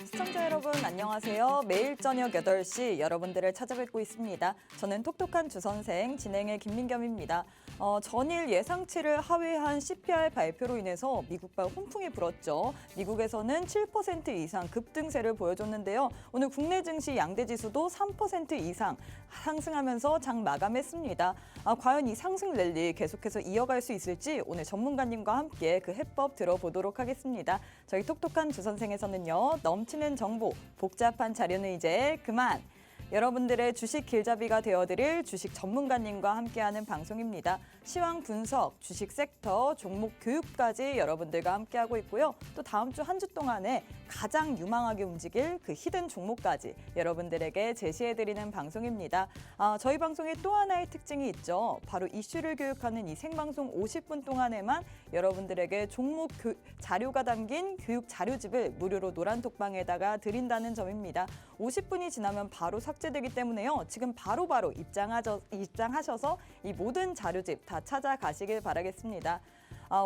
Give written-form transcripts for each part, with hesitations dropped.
시청자 여러분 안녕하세요. 매일 저녁 8시 여러분들을 찾아뵙고 있습니다. 저는 똑똑한 주선생 진행의 김민겸입니다. 전일 예상치를 하회한 CPI 발표로 인해서 미국발 홍풍이 불었죠. 미국에서는 7% 이상 급등세를 보여줬는데요. 오늘 국내 증시 양대 지수도 3% 이상 상승하면서 장 마감했습니다. 과연 이 상승 랠리 계속해서 이어갈 수 있을지 오늘 전문가님과 함께 그 해법 들어보도록 하겠습니다. 저희 똑똑한 주선생에서는요. 넘치는 정보, 복잡한 자료는 이제 그만! 여러분들의 주식 길잡이가 되어드릴 주식 전문가님과 함께하는 방송입니다. 시황 분석, 주식 섹터, 종목 교육까지 여러분들과 함께하고 있고요. 또 다음 주 한 주 동안에 가장 유망하게 움직일 그 히든 종목까지 여러분들에게 제시해드리는 방송입니다. 저희 방송에 또 하나의 특징이 있죠. 바로 이슈를 교육하는 이 생방송 50분 동안에만 여러분들에게 종목 자료가 담긴 교육 자료집을 무료로 노란톡방에다가 드린다는 점입니다. 50분이 지나면 바로 삭제되기 때문에요. 지금 바로바로 입장하셔서 이 모든 자료집 다 찾아가시길 바라겠습니다.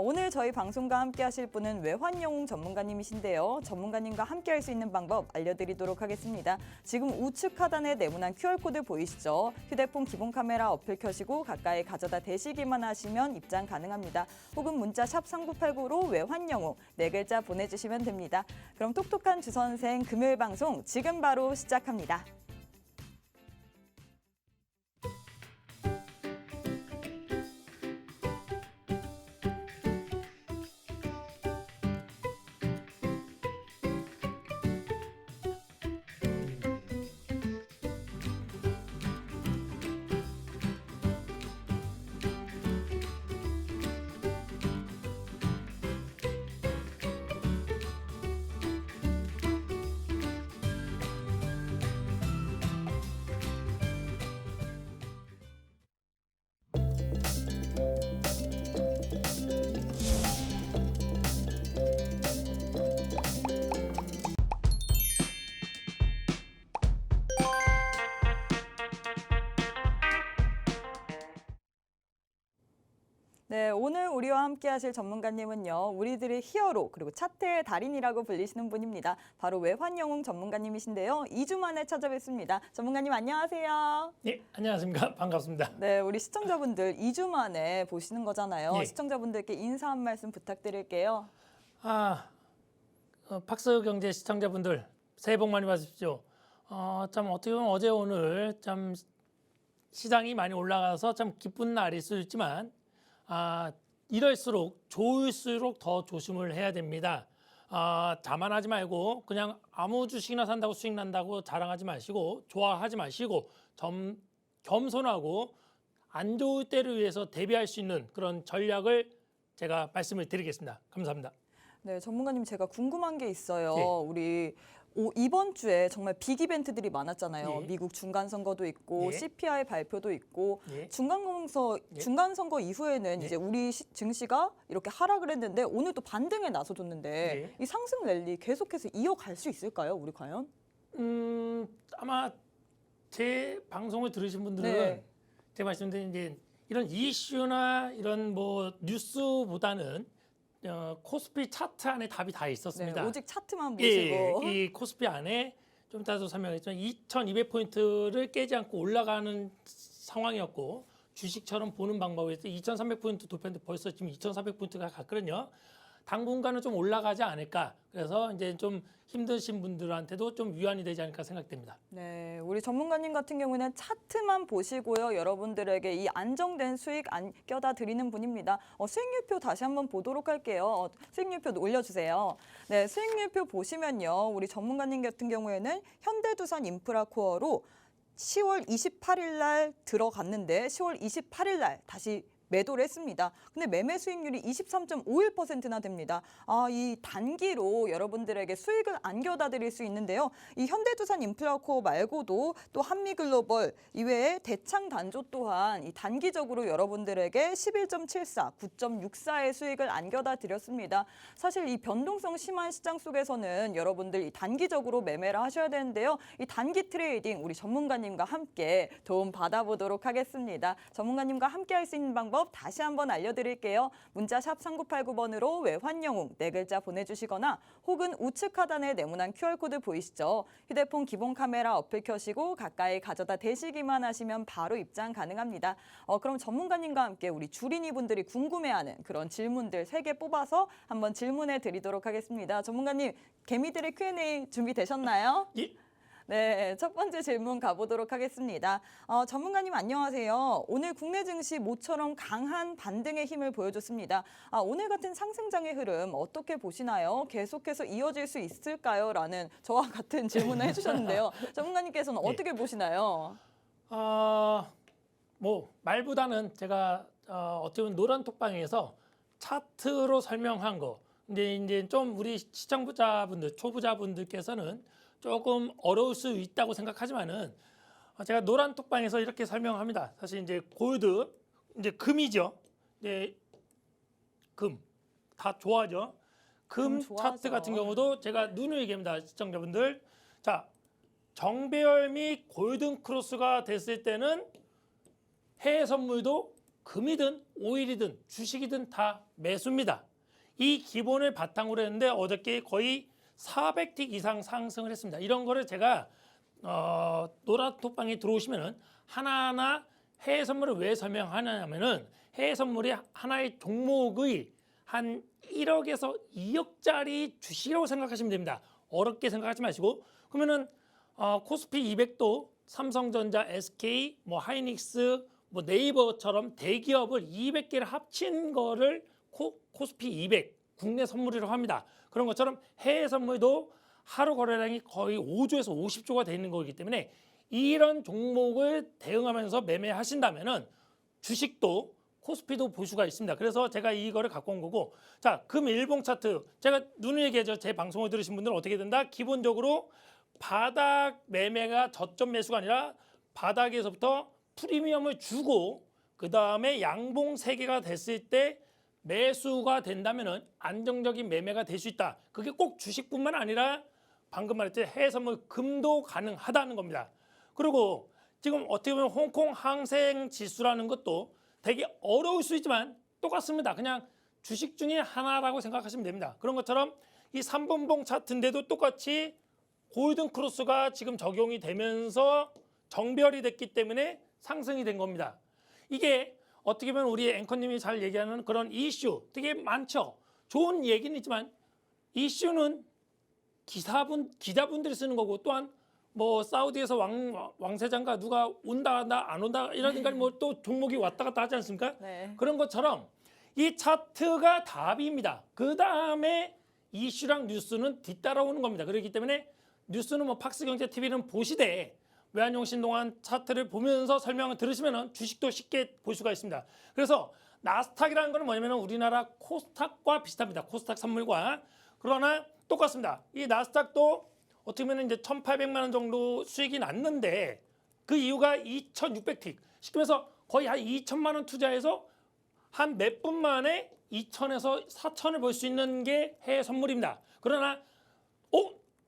오늘 저희 방송과 함께 하실 분은 외환영웅 전문가님이신데요. 전문가님과 함께 할 수 있는 방법 알려드리도록 하겠습니다. 지금 우측 하단에 네모난 QR코드 보이시죠? 휴대폰 기본 카메라 어플 켜시고 가까이 가져다 대시기만 하시면 입장 가능합니다. 혹은 문자 샵 3989로 외환영웅 4글자 보내주시면 됩니다. 그럼 똑똑한 주선생 금요일 방송 지금 바로 시작합니다. 네, 오늘 우리와 함께 하실 전문가님은요. 우리들의 히어로 그리고 차트의 달인이라고 불리시는 분입니다. 바로 외환영웅 전문가님이신데요. 2주 만에 찾아뵙습니다. 전문가님 안녕하세요. 네, 안녕하십니까. 반갑습니다. 네, 우리 시청자분들 2주 만에 보시는 거잖아요. 예. 시청자분들께 인사 한 말씀 부탁드릴게요. 박서경제 시청자분들 새해 복 많이 받으십시오. 참 어떻게 보면 어제 오늘 참 시장이 많이 올라가서 참 기쁜 날일 수 있지만 이럴수록 좋을수록 더 조심을 해야 됩니다. 자만하지 말고 그냥 아무 주식이나 산다고 수익 난다고 자랑하지 마시고 좋아하지 마시고 겸손하고 안 좋을 때를 위해서 대비할 수 있는 그런 전략을 제가 말씀을 드리겠습니다. 감사합니다. 네, 전문가님 제가 궁금한 게 있어요. 예. 우리 이번 주에 정말 빅 이벤트들이 많았잖아요. 예. 미국 중간선거도 있고 예. CPI 발표도 있고 예. 예. 중간선거 이후에는 예. 이제 우리 증시가 이렇게 하락을 했는데 오늘 또 반등에 나서줬는데 예. 이 상승 랠리 계속해서 이어갈 수 있을까요? 우리 과연? 아마 제 방송을 들으신 분들은 네. 제가 말씀드린 이제 이런 이슈나 이런 뭐 뉴스보다는 코스피 차트 안에 답이 다 있었습니다. 네, 오직 차트만 예, 보시고. 이 코스피 안에 좀 이따도 설명했지만 2200포인트를 깨지 않고 올라가는 상황이었고 주식처럼 보는 방법에서 2300포인트 돌파했는데 벌써 지금 2400포인트가 갔거든요. 당분간은 좀 올라가지 않을까. 그래서 이제 좀 힘드신 분들한테도 좀 위안이 되지 않을까 생각됩니다. 네, 우리 전문가님 같은 경우는 차트만 보시고요. 여러분들에게 이 안정된 수익 안겨다 드리는 분입니다. 수익률표 다시 한번 보도록 할게요. 수익률표 올려주세요. 네, 수익률표 보시면요. 우리 전문가님 같은 경우에는 현대두산 인프라코어로 10월 28일 날 들어갔는데 10월 28일 날 다시 매도를 했습니다. 근데 매매 수익률이 23.51%나 됩니다. 이 단기로 여러분들에게 수익을 안겨다 드릴 수 있는데요. 이 현대두산 인프라코어 말고도 또 한미글로벌 이외에 대창단조 또한 이 단기적으로 여러분들에게 11.74, 9.64의 수익을 안겨다 드렸습니다. 사실 이 변동성 심한 시장 속에서는 여러분들 이 단기적으로 매매를 하셔야 되는데요. 이 단기 트레이딩 우리 전문가님과 함께 도움 받아보도록 하겠습니다. 전문가님과 함께 할 수 있는 방법 방법 다시 한번 알려드릴게요. 문자 샵 3989번으로 외환영웅 4글자 보내주시거나 혹은 우측 하단에 네모난 QR코드 보이시죠? 휴대폰 기본 카메라 어플 켜시고 가까이 가져다 대시기만 하시면 바로 입장 가능합니다. 그럼 전문가님과 함께 우리 주린이 분들이 궁금해하는 그런 질문들 3개 뽑아서 한번 질문해 드리도록 하겠습니다. 전문가님, 개미들의 Q&A 준비되셨나요? 예. 네, 첫 번째 질문 가보도록 하겠습니다. 전문가님 안녕하세요. 오늘 국내 증시 모처럼 강한 반등의 힘을 보여줬습니다. 오늘 같은 상승장의 흐름 어떻게 보시나요? 계속해서 이어질 수 있을까요? 라는 저와 같은 질문을 해주셨는데요. 전문가님께서는 어떻게 보시나요? 뭐 말보다는 제가 어떻게 보면 노란 톡방에서 차트로 설명한 거. 근데 이제 좀 우리 시청자분들, 초보자분들께서는 조금 어려울 수 있다고 생각하지만은 제가 노란 톡방에서 이렇게 설명합니다. 사실 이제 골드, 이제 금이죠. 이제 금 다 좋아하죠. 금 좋아하죠. 차트 같은 경우도 제가 눈을 얘기합니다, 시청자분들. 자, 정배열 및 골든 크로스가 됐을 때는 해외 선물도 금이든 오일이든 주식이든 다 매수입니다. 이 기본을 바탕으로 했는데 어저께 거의 400틱 이상 상승을 했습니다. 이런 거를 제가 노란톡방에 들어오시면은 하나하나 해외 선물을 왜 설명하냐면은 해외 선물이 하나의 종목의 한 1억에서 2억짜리 주식이라고 생각하시면 됩니다. 어렵게 생각하지 마시고. 그러면은 코스피 200도 삼성전자, SK, 뭐 하이닉스, 뭐 네이버처럼 대기업을 200개를 합친 거를 코스피 200 국내 선물이라고 합니다. 그런 것처럼 해외 선물도 하루 거래량이 거의 5조에서 50조가 되는 거기 때문에 이런 종목을 대응하면서 매매하신다면은 주식도 코스피도 볼 수가 있습니다. 그래서 제가 이거를 갖고 온 거고, 자, 금 일봉 차트 제가 눈을 얘기하죠. 제 방송을 들으신 분들은 어떻게 된다? 기본적으로 바닥 매매가 저점 매수가 아니라 바닥에서부터 프리미엄을 주고 그 다음에 양봉 3개가 됐을 때 매수가 된다면은 안정적인 매매가 될 수 있다. 그게 꼭 주식뿐만 아니라 방금 말했듯이 해외 선물 금도 가능하다는 겁니다. 그리고 지금 어떻게 보면 홍콩 항생 지수라는 것도 되게 어려울 수 있지만 똑같습니다. 그냥 주식 중에 하나라고 생각하시면 됩니다. 그런 것처럼 이 3분봉 차트인데도 똑같이 골든 크로스가 지금 적용이 되면서 정별이 됐기 때문에 상승이 된 겁니다. 이게 어떻게 보면 우리 앵커님이 잘 얘기하는 그런 이슈 되게 많죠. 좋은 얘기는 있지만 이슈는 기자분들이 쓰는 거고, 또한 뭐 사우디에서 왕세자가 누가 온다 안 온다 이러니까 뭐 또 종목이 왔다 갔다 하지 않습니까? 네. 그런 것처럼 이 차트가 답입니다. 그 다음에 이슈랑 뉴스는 뒤따라오는 겁니다. 그렇기 때문에 뉴스는 뭐 팍스경제TV는 보시되 외환용 신동안 차트를 보면서 설명을 들으시면 주식도 쉽게 볼 수가 있습니다. 그래서 나스닥이라는 거는 뭐냐면 우리나라 코스닥과 비슷합니다. 코스닥 선물과. 그러나 똑같습니다. 이 나스닥도 어떻게 보면 이제 1,800만 원 정도 수익이 났는데 그 이유가 2,600틱. 쉽게 말해서 거의 한 2천만 원 투자해서 한 몇 분 만에 2천에서 4천을 벌 수 있는 게 해외 선물입니다. 그러나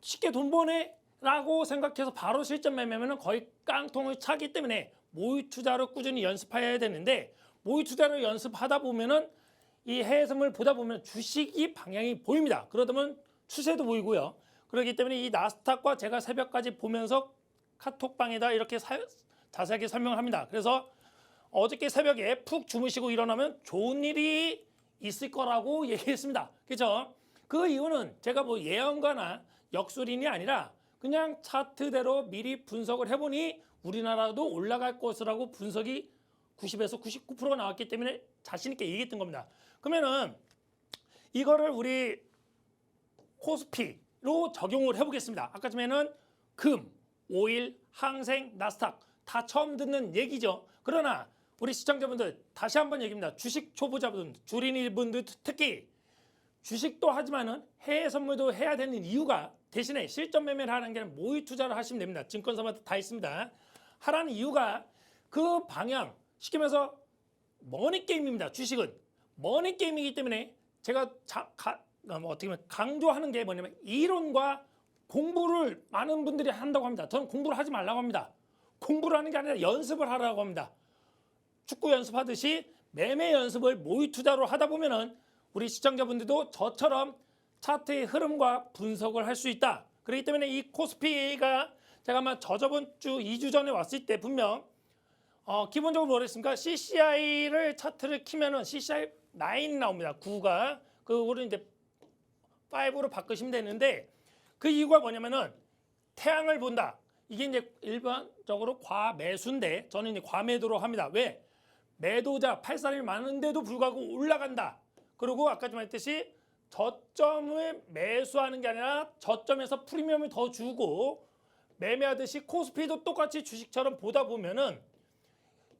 쉽게 돈 버네 라고 생각해서 바로 실전 매매하면 거의 깡통을 차기 때문에 모의 투자로 꾸준히 연습해야 되는데, 모의 투자를 연습하다 보면은 이 해외 선물 보다 보면 주식이 방향이 보입니다. 그러다 보면 추세도 보이고요. 그렇기 때문에 이 나스닥과 제가 새벽까지 보면서 카톡방에다 이렇게 자세하게 설명을 합니다. 그래서 어저께 새벽에 푹 주무시고 일어나면 좋은 일이 있을 거라고 얘기했습니다. 그렇죠? 그 이유는 제가 뭐 예언가나 역술인이 아니라 그냥 차트대로 미리 분석을 해보니 우리나라도 올라갈 것이라고 분석이 90에서 99%가 나왔기 때문에 자신 있게 얘기했던 겁니다. 그러면은 이거를 우리 코스피로 적용을 해보겠습니다. 아까 전에는 금, 오일, 항생, 나스닥 다 처음 듣는 얘기죠. 그러나 우리 시청자분들 다시 한번 얘기합니다. 주식 초보자분들, 주린이분들 특히 주식도 하지만은 해외 선물도 해야 되는 이유가 대신에 실전 매매를 하는 게 아니라 모의 투자를 하시면 됩니다. 증권사마다 다 있습니다. 하라는 이유가 그 방향, 쉽게 말해서 머니게임입니다. 주식은 머니게임이기 때문에 제가 어떻게 보면 강조하는 게 뭐냐면 이론과 공부를 많은 분들이 한다고 합니다. 저는 공부를 하지 말라고 합니다. 공부를 하는 게 아니라 연습을 하라고 합니다. 축구 연습하듯이 매매 연습을 모의 투자로 하다 보면은 우리 시청자분들도 저처럼 차트의 흐름과 분석을 할 수 있다. 그렇기 때문에 이 코스피가 제가 아마 저번 주 2주 전에 왔을 때 분명 기본적으로 뭐랬습니까? CCI를 차트를 키면은 CCI 9 나옵니다. 9가 그거를 이제 5로 바꾸시면 되는데 그 이유가 뭐냐면은 태양을 본다. 이게 이제 일반적으로 과매수인데 저는 이제 과매도로 합니다. 왜? 매도자 8사람이 많은데도 불구하고 올라간다. 그리고 아까 좀 했듯이 저점을 매수하는 게 아니라 저점에서 프리미엄을 더 주고 매매하듯이 코스피도 똑같이 주식처럼 보다 보면은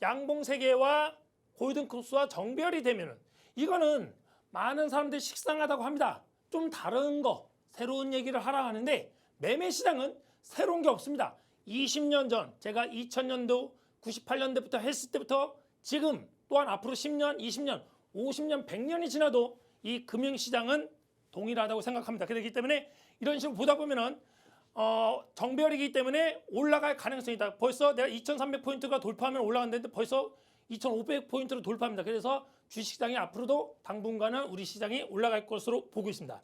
양봉 세계와 골든크로스와 정별이 되면은 이거는 많은 사람들이 식상하다고 합니다. 좀 다른 거, 새로운 얘기를 하라 하는데 매매 시장은 새로운 게 없습니다. 20년 전 제가 2000년도 98년도부터 했을 때부터 지금 또한 앞으로 10년, 20년, 50년, 100년이 지나도 이 금융시장은 동일하다고 생각합니다. 그렇기 때문에 이런 식으로 보다 보면은 정별이기 때문에 올라갈 가능성이 있다. 벌써 내가 2300포인트가 돌파하면 올라갔는데 벌써 2500포인트로 돌파합니다. 그래서 주식시장이 앞으로도 당분간은 우리 시장이 올라갈 것으로 보고 있습니다.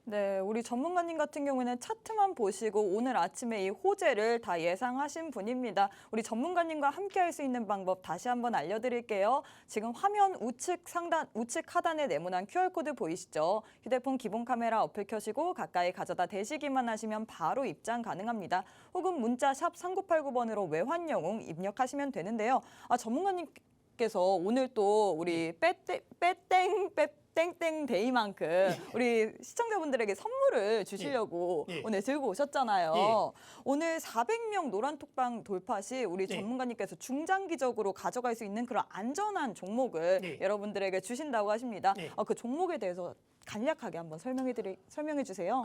네, 우리 전문가님 같은 경우에는 차트만 보시고 오늘 아침에 이 호재를 다 예상하신 분입니다. 우리 전문가님과 함께 할 수 있는 방법 다시 한번 알려드릴게요. 지금 화면 우측 하단에 네모난 QR코드 보이시죠? 휴대폰 기본 카메라 어플 켜시고 가까이 가져다 대시기만 하시면 바로 입장 가능합니다. 혹은 문자 샵 3989번으로 외환영웅 입력하시면 되는데요. 전문가님께서 오늘 또 우리 땡땡 데이만큼 우리 시청자분들에게 선물을 주시려고 예. 오늘 들고 오셨잖아요. 예. 오늘 400명 노란톡방 돌파 시 우리 전문가님께서 중장기적으로 가져갈 수 있는 그런 안전한 종목을 여러분들에게 주신다고 하십니다. 그 종목에 대해서 간략하게 한번 설명해 주세요.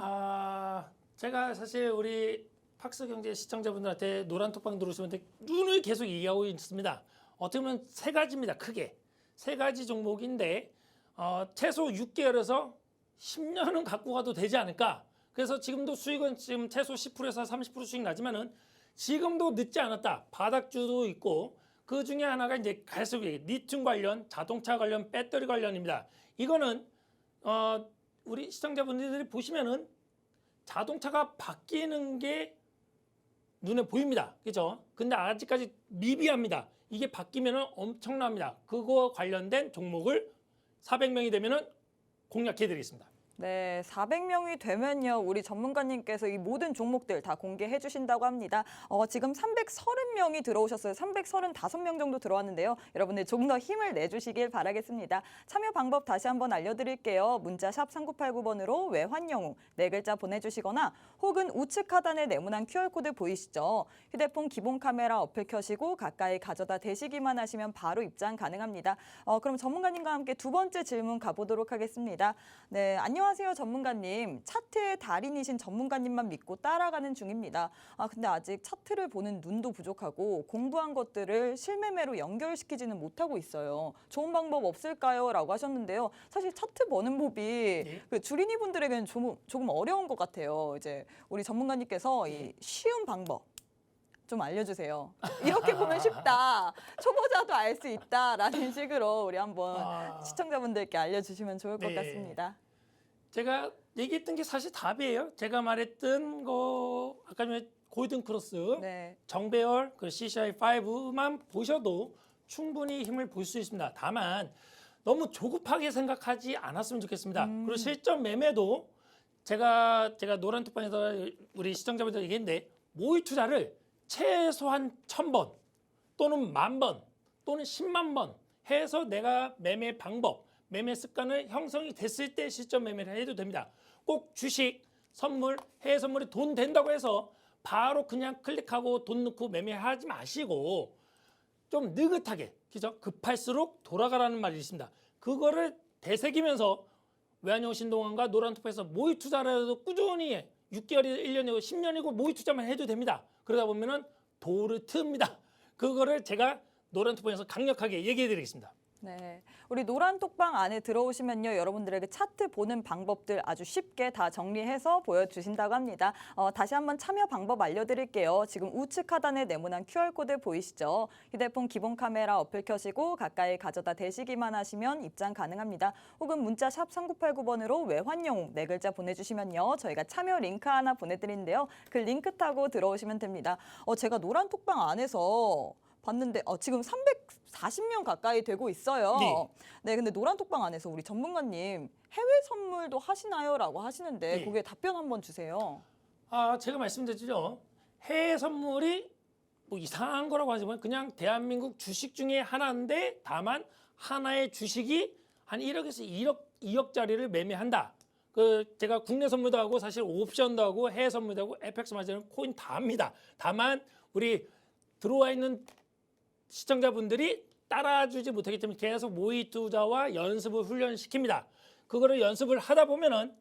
제가 사실 우리 팍스경제 시청자분들한테 노란톡방 들어오시면 눈을 계속 얘기하고 있습니다. 어떻게 보면 세 가지입니다. 크게 세 가지 종목인데 최소 6개월에서 10년은 갖고 가도 되지 않을까. 그래서 지금도 수익은 지금 최소 10%에서 30% 수익 나지만은 지금도 늦지 않았다. 바닥주도 있고 그 중에 하나가 이제 갈수록 리튬 관련, 자동차 관련, 배터리 관련입니다. 이거는 우리 시청자분들이 보시면은 자동차가 바뀌는 게 눈에 보입니다. 그죠? 근데 아직까지 미비합니다. 이게 바뀌면은 엄청납니다. 그거 관련된 종목을 400명이 되면은 공략해 드리겠습니다. 네, 400명이 되면요. 우리 전문가님께서 이 모든 종목들 다 공개해 주신다고 합니다. 지금 330명이 들어오셨어요. 335명 정도 들어왔는데요. 여러분들 조금 더 힘을 내주시길 바라겠습니다. 참여 방법 다시 한번 알려드릴게요. 문자 샵 3989번으로 외환영웅 네 글자 보내주시거나 혹은 우측 하단에 네모난 QR코드 보이시죠? 휴대폰 기본 카메라 어플 켜시고 가까이 가져다 대시기만 하시면 바로 입장 가능합니다. 그럼 전문가님과 함께 두 번째 질문 가보도록 하겠습니다. 네, 안녕하세요. 전문가님. 차트의 달인이신 전문가님만 믿고 따라가는 중입니다. 근데 아직 차트를 보는 눈도 부족하고 공부한 것들을 실매매로 연결시키지는 못하고 있어요. 좋은 방법 없을까요? 라고 하셨는데요. 사실 차트 보는 법이 그 주린이 분들에게는 조금 어려운 것 같아요. 이제 우리 전문가님께서 이 쉬운 방법 좀 알려주세요. 이렇게 보면 쉽다. 초보자도 알 수 있다라는 식으로 우리 한번 시청자분들께 알려주시면 좋을 것 같습니다. 제가 얘기했던 게 사실 답이에요. 제가 말했던 거 아까 전에 골든크로스, 정배열, 그 CCI5만 보셔도 충분히 힘을 볼 수 있습니다. 다만 너무 조급하게 생각하지 않았으면 좋겠습니다. 그리고 실전 매매도 제가 노란톡방에서 우리 시청자분들 얘기했는데 모의 투자를 최소한 1000번 또는 10,000번 또는 10만 번 해서 내가 매매 방법, 매매 습관을 형성이 됐을 때 실전 매매를 해도 됩니다. 꼭 주식, 선물, 해외 선물이 돈 된다고 해서 바로 그냥 클릭하고 돈 넣고 매매하지 마시고 좀 느긋하게, 그죠? 급할수록 돌아가라는 말이 있습니다. 그거를 되새기면서 외환영 신동환과 노란톡방에서 모의 투자를 해도 꾸준히 6개월이고 1년이고 10년이고 모의 투자만 해도 됩니다. 그러다 보면은 도를 틉니다. 그거를 제가 노란톡방에서 강력하게 얘기해 드리겠습니다. 네, 우리 노란 톡방 안에 들어오시면요, 여러분들에게 차트 보는 방법들 아주 쉽게 다 정리해서 보여주신다고 합니다. 다시 한번 참여 방법 알려드릴게요. 지금 우측 하단에 네모난 QR코드 보이시죠? 휴대폰 기본 카메라 어플 켜시고 가까이 가져다 대시기만 하시면 입장 가능합니다. 혹은 문자 샵 3989번으로 외환영웅 4글자 보내주시면요, 저희가 참여 링크 하나 보내드리는데요. 그 링크 타고 들어오시면 됩니다. 제가 노란 톡방 안에서 봤는데 지금 340명 가까이 되고 있어요. 네. 네, 근데 노란 톡방 안에서 우리 전문가님 해외 선물도 하시나요?라고 하시는데 네. 그게 답변 한번 주세요. 제가 말씀드렸죠. 해외 선물이 뭐 이상한 거라고 하지만 그냥 대한민국 주식 중에 하나인데 다만 하나의 주식이 한 1억에서 2억짜리를 매매한다. 제가 국내 선물도 하고 사실 옵션도 하고 해외 선물도 하고 FX 마진은 코인 다 합니다. 다만 우리 들어와 있는 시청자분들이 따라주지 못하기 때문에 계속 모의 투자와 연습을 훈련시킵니다. 그거를 연습을 하다 보면은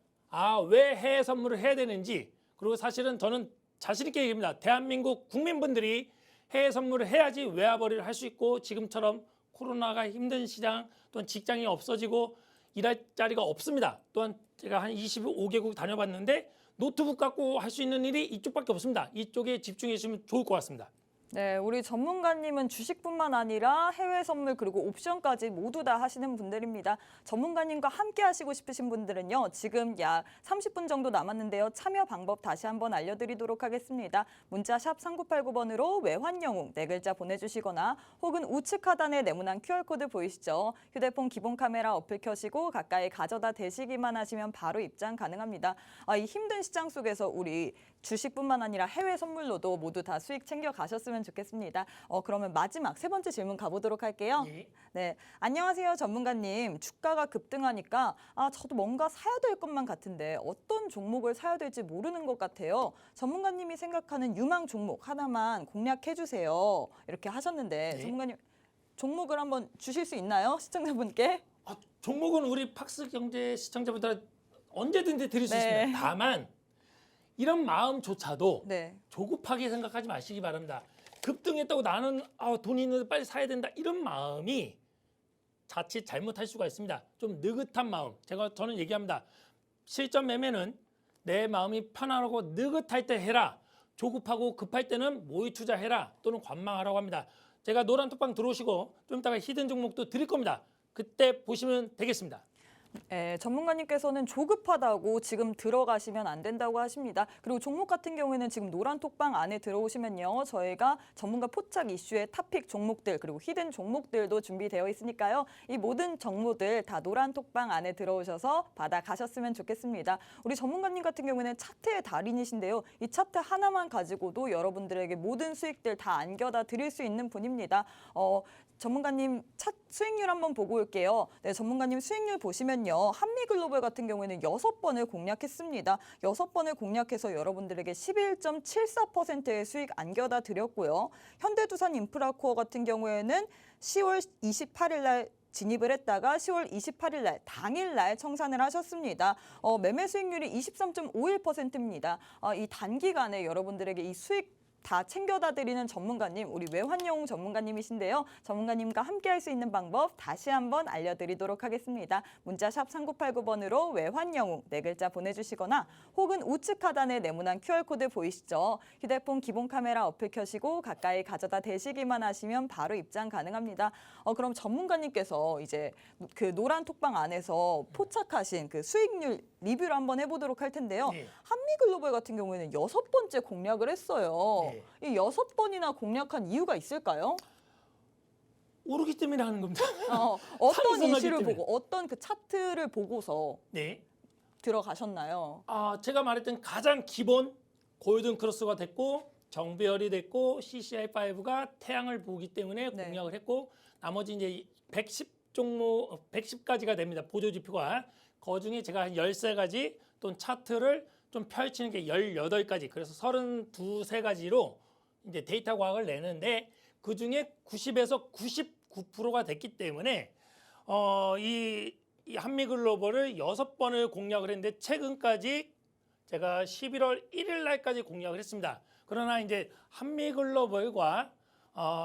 왜 해외 선물을 해야 되는지, 그리고 사실은 저는 자신 있게 얘기합니다. 대한민국 국민분들이 해외 선물을 해야지 외화벌이를 할 수 있고, 지금처럼 코로나가 힘든 시장 또는 직장이 없어지고 일할 자리가 없습니다. 또한 제가 한 25개국 다녀봤는데 노트북 갖고 할 수 있는 일이 이쪽밖에 없습니다. 이쪽에 집중해 주시면 좋을 것 같습니다. 네, 우리 전문가님은 주식뿐만 아니라 해외 선물 그리고 옵션까지 모두 다 하시는 분들입니다. 전문가님과 함께 하시고 싶으신 분들은요, 지금 약 30분 정도 남았는데요. 참여 방법 다시 한번 알려드리도록 하겠습니다. 문자 샵 3989번으로 외환영웅 4글자 보내주시거나 혹은 우측 하단에 네모난 QR코드 보이시죠? 휴대폰 기본 카메라 어플 켜시고 가까이 가져다 대시기만 하시면 바로 입장 가능합니다. 이 힘든 시장 속에서 우리 주식뿐만 아니라 해외 선물로도 모두 다 수익 챙겨 가셨으면 좋겠습니다. 그러면 마지막 3번째 질문 가보도록 할게요. 네, 안녕하세요 전문가님. 주가가 급등하니까 저도 뭔가 사야 될 것만 같은데 어떤 종목을 사야 될지 모르는 것 같아요. 전문가님이 생각하는 유망 종목 하나만 공략해 주세요. 이렇게 하셨는데 네. 전문가님 종목을 한번 주실 수 있나요? 시청자분께? 종목은 우리 팍스 경제 시청자분들 언제든지 드릴 수 네. 있습니다. 다만 이런 마음조차도 네. 조급하게 생각하지 마시기 바랍니다. 급등했다고 나는 돈이 있는데 빨리 사야 된다, 이런 마음이 자칫 잘못할 수가 있습니다. 좀 느긋한 마음, 저는 얘기합니다. 실전 매매는 내 마음이 편안하고 느긋할 때 해라. 조급하고 급할 때는 모의 투자해라 또는 관망하라고 합니다. 제가 노란 톡방 들어오시고 좀 이따가 히든 종목도 드릴 겁니다. 그때 보시면 되겠습니다. 네, 전문가님께서는 조급하다고 지금 들어가시면 안 된다고 하십니다. 그리고 종목 같은 경우에는 지금 노란 톡방 안에 들어오시면요, 저희가 전문가 포착 이슈의 탑픽 종목들 그리고 히든 종목들도 준비되어 있으니까요. 이 모든 정보들 다 노란 톡방 안에 들어오셔서 받아가셨으면 좋겠습니다. 우리 전문가님 같은 경우에는 차트의 달인이신데요. 이 차트 하나만 가지고도 여러분들에게 모든 수익들 다 안겨다 드릴 수 있는 분입니다. 전문가님 수익률 한번 보고 올게요. 네, 전문가님 수익률 보시면요. 한미글로벌 같은 경우에는 6번을 공략했습니다. 6번을 공략해서 여러분들에게 11.74%의 수익 안겨다 드렸고요. 현대두산 인프라코어 같은 경우에는 10월 28일 날 진입을 했다가 10월 28일 날 당일날 청산을 하셨습니다. 매매 수익률이 23.51%입니다. 이 단기간에 여러분들에게 이 수익 다 챙겨다 드리는 전문가님, 우리 외환영웅 전문가님이신데요. 전문가님과 함께 할 수 있는 방법 다시 한번 알려드리도록 하겠습니다. 문자 샵 3989번으로 외환영웅 4글자 보내주시거나 혹은 우측 하단에 네모난 QR코드 보이시죠? 휴대폰 기본 카메라 어플 켜시고 가까이 가져다 대시기만 하시면 바로 입장 가능합니다. 그럼 전문가님께서 이제 그 노란 톡방 안에서 포착하신 그 수익률 리뷰를 한번 해보도록 할 텐데요. 네. 한미글로벌 같은 경우에는 6번째 공략을 했어요. 네. 이 6번이나 공략한 이유가 있을까요? 오르기 때문에 하는 겁니다. 어떤 상승하기 이슈를 때문에. 보고 어떤 그 차트를 보고서 네. 들어가셨나요? 제가 말했던 가장 기본 골든 크로스가 됐고 정배열이 됐고 CCI5가 태양을 보기 때문에 네. 공략을 했고, 나머지 이제 110 종목 110가지가 됩니다. 보조 지표가. 그중에 제가 한 13가지 또는 차트를 좀 펼치는 게 18가지. 그래서 32가지로 이제 데이터 과학을 내는데 그중에 90에서 99%가 됐기 때문에 이 한미글로벌을 6번을 공략을 했는데 최근까지 제가 11월 1일 날까지 공략을 했습니다. 그러나 이제 한미글로벌과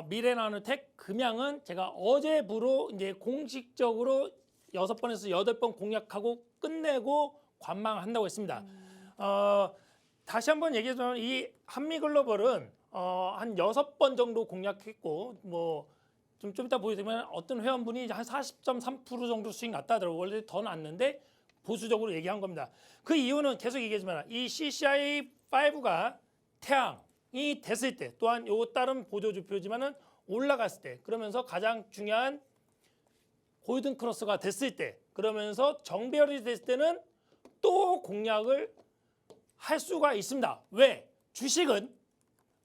미래나노텍 금양은 제가 어제부로 이제 공식적으로 6번에서 8번 공략하고 끝내고 관망한다고 했습니다. 다시 한번 얘기하자면 이 한미글로벌은 한 6번 정도 공략했고 뭐 좀 이따 보여드리면 어떤 회원분이 한 40.3% 정도 수익 났다 하더라고요. 원래 더 났는데 보수적으로 얘기한 겁니다. 그 이유는 계속 얘기하지만 이 CCI5가 태양이 됐을 때 또한 요 다른 보조지표지만은 올라갔을 때 그러면서 가장 중요한 골든 크로스가 됐을 때 그러면서 정배열이 됐을 때는 또 공략을 할 수가 있습니다. 왜? 주식은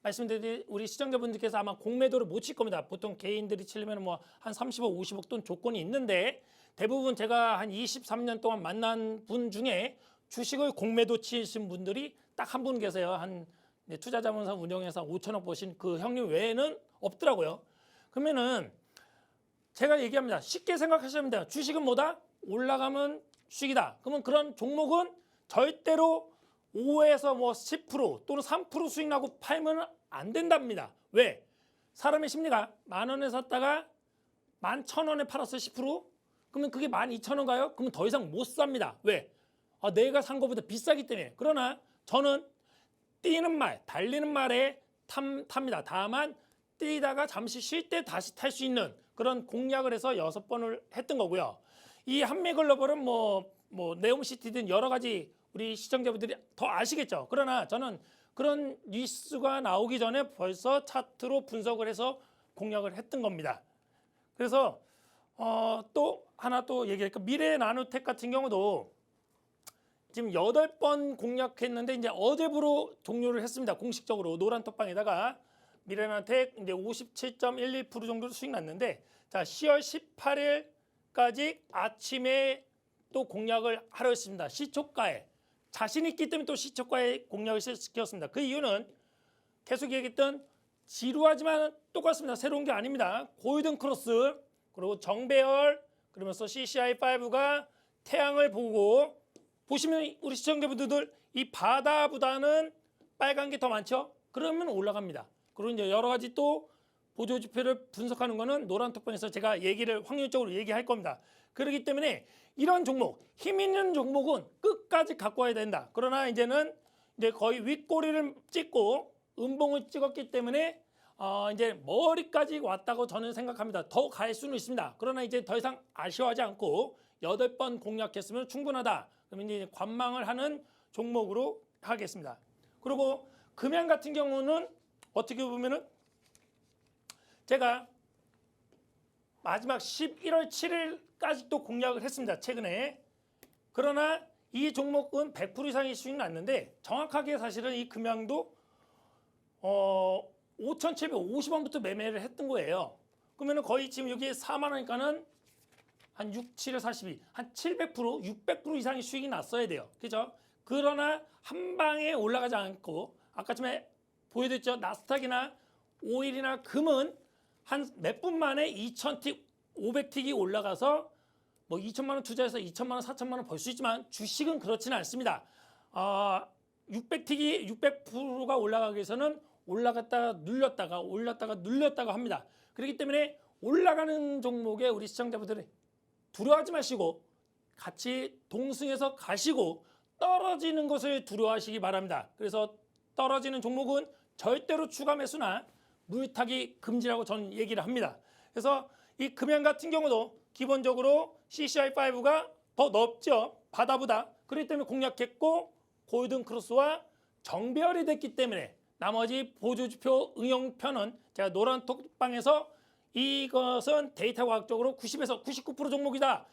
말씀드린 우리 시청자분들께서 아마 공매도를 못 칠 겁니다. 보통 개인들이 치려면 뭐 한 30억, 50억 돈 조건이 있는데 대부분 제가 한 23년 동안 만난 분 중에 주식을 공매도 치신 분들이 딱 한 분 계세요. 한 투자자문사 운영해서 5천억 버신 그 형님 외에는 없더라고요. 그러면은 제가 얘기합니다. 쉽게 생각하시면 돼요. 주식은 뭐다? 올라가면 수익이다. 그러면 그런 종목은 절대로 5에서 뭐 10% 또는 3% 수익 나고 팔면 안 된답니다. 왜? 사람의 심리가 10,000원에 샀다가 11,000원에 팔았어요. 10%? 그러면 그게 12,000원 가요? 그러면 더 이상 못 삽니다. 왜? 내가 산 것보다 비싸기 때문에. 그러나 저는 뛰는 말, 달리는 말에 탑니다. 다만 뛰다가 잠시 쉴 때 다시 탈 수 있는 그런 공략을 해서 6번을 했던 거고요. 이 한미글로벌은 뭐 네옴시티든 여러 가지 우리 시청자분들이 더 아시겠죠. 그러나 저는 그런 뉴스가 나오기 전에 벌써 차트로 분석을 해서 공략을 했던 겁니다. 그래서 또 하나 또 얘기할까. 미래나노텍 같은 경우도 지금 8번 공략했는데 이제 어제부로 종료를 했습니다. 공식적으로 노란톡방에다가 미래나노텍 이제 57.12% 정도 수익 났는데 자 10월 18일까지 아침에 또 공략을 하려 했습니다. 시초가에 자신 있기 때문에 또 시초가에 공략을 시켰습니다. 그 이유는 계속 얘기했던 지루하지만 똑같습니다. 새로운 게 아닙니다. 골든 크로스 그리고 정배열 그러면서 CCI5가 태양을 보고 보시면 우리 시청자분들 이 바다보다는 빨간 게 더 많죠? 그러면 올라갑니다. 그리고 이제 여러 가지 또 보조지표를 분석하는 거는 노란톡방에서 제가 얘기를 확률적으로 얘기할 겁니다. 그렇기 때문에 이런 종목, 힘 있는 종목은 끝까지 갖고 와야 된다. 그러나 이제는 이제 거의 윗꼬리를 찍고 음봉을 찍었기 때문에 이제 머리까지 왔다고 저는 생각합니다. 더 갈 수는 있습니다. 그러나 이제 더 이상 아쉬워하지 않고 8번 공략했으면 충분하다. 그러면 이제 관망을 하는 종목으로 하겠습니다. 그리고 금양 같은 경우는 어떻게 보면은 제가 마지막 11월 7일까지 또 공략을 했습니다. 최근에. 그러나 이 종목은 100% 이상의 수익이 났는데 정확하게 사실은 이 금양도 5,750원부터 매매를 했던 거예요. 그러면 거의 지금 여기 4만 원이니까는 한 6, 7에 42, 한 700%, 600% 이상의 수익이 났어야 돼요. 그죠? 그러나 한 방에 올라가지 않고 아까 전에 보여드렸죠. 나스닥이나 오일이나 금은 한 몇 분 만에 2,000틱, 500틱이 올라가서 뭐 2천만 원 투자해서 2천만 원, 4천만 원 벌 수 있지만 주식은 그렇지는 않습니다. 600틱이 600%가 올라가기 위해서는 올라갔다가 눌렸다가 올랐다가 눌렸다가 합니다. 그렇기 때문에 올라가는 종목에 우리 시청자분들이 두려워하지 마시고 같이 동승해서 가시고 떨어지는 것을 두려워하시기 바랍니다. 그래서 떨어지는 종목은 절대로 추가 매수나 물타기 금지라고 저는 얘기를 합니다. 그래서 이 금양 같은 경우도 기본적으로 CCI5가 더 넓죠. 바다보다. 그렇기 때문에 공략했고 골든 크로스와 정배열이 됐기 때문에 나머지 보조지표 응용편은 제가 노란톡방에서 이것은 데이터 과학적으로 90에서 99% 종목이다.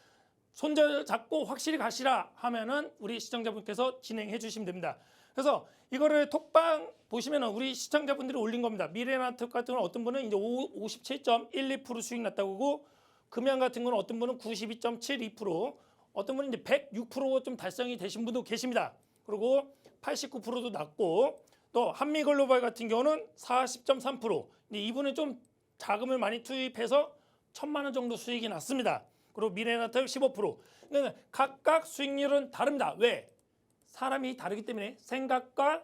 손절 잡고 확실히 가시라 하면은 우리 시청자분께서 진행해 주시면 됩니다. 그래서 이거를 톡방 보시면은 우리 시청자분들이 올린 겁니다. 미래나노텍 같은 경우는 어떤 분은 이제 57.12% 수익 났다고 하고 금양 같은 경우는 어떤 분은 92.72%, 어떤 분은 이제 106% 좀 달성이 되신 분도 계십니다. 그리고 89%도 났고 또 한미글로벌 같은 경우는 40.3%. 이분은 좀 자금을 많이 투입해서 1,000만 원 정도 수익이 났습니다. 그리고 미래나노텍 15%. 그러니까 각각 수익률은 다릅니다. 왜? 사람이 다르기 때문에 생각과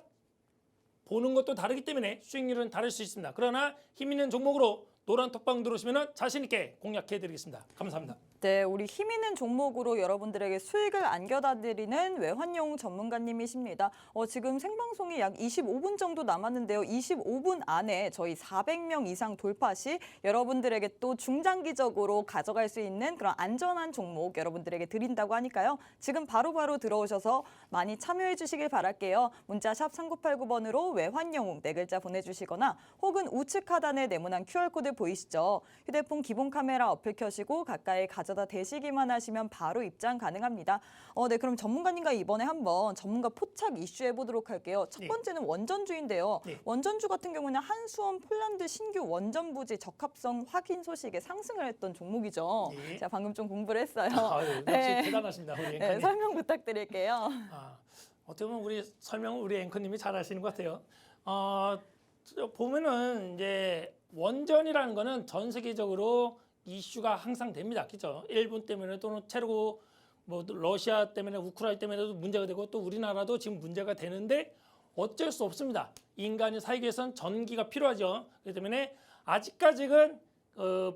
보는 것도 다르기 때문에 수익률은 다를 수 있습니다. 그러나 힘 있는 종목으로 노란 톡방 들어오시면 자신 있게 공략해드리겠습니다. 감사합니다. 네, 우리 힘 있는 종목으로 여러분들에게 수익을 안겨다 드리는 외환용 전문가님이십니다. 지금 생방송이 약 25분 정도 남았는데요. 25분 안에 저희 400명 이상 돌파 시 여러분들에게 또 중장기적으로 가져갈 수 있는 그런 안전한 종목 여러분들에게 드린다고 하니까요. 지금 바로바로 들어오셔서 많이 참여해 주시길 바랄게요. 문자 샵 3989번으로 외환용 네 글자 보내주시거나 혹은 우측 하단에 네모난 QR코드 보이시죠? 휴대폰 기본 카메라 어플 켜시고 가까이 가져다 대시기만 하시면 바로 입장 가능합니다. 네, 그럼 전문가님과 이번에 한번 전문가 포착 이슈 해보도록 할게요. 첫 번째는 원전주인데요. 원전주 같은 경우는 한수원 폴란드 신규 원전 부지 적합성 확인 소식에 상승을 했던 종목이죠. 제가 방금 좀 공부를 했어요. 아유, 역시 대단하십니다, 우리 앵커님. 설명 부탁드릴게요. 어떻게 보면 우리 설명을 우리 앵커님이 잘하시는 것 같아요. 보면은 이제 원전이라는 거는 전 세계적으로 이슈가 항상 됩니다. 그렇죠? 일본 때문에 또는 체르고 뭐 러시아 때문에 우크라이나 때문에도 문제가 되고 또 우리나라도 지금 문제가 되는데 어쩔 수 없습니다. 인간이 살기 위해서는 전기가 필요하죠. 그렇기 때문에 아직까지는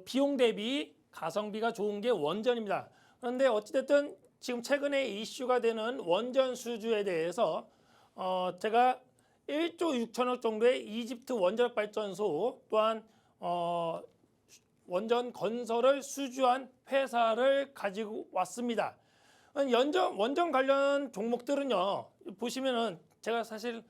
비용 대비 가성비가 좋은 게 원전입니다. 그런데 어찌됐든 지금 최근에 이슈가 되는 원전 수주에 대해서 제가 1조 6천억 정도의 이집트 원자력 발전소 또한 원전 건설을 수주한 회사를 가지고 왔습니다. 원전 관련 종목들은요, 보시면은 제가 사실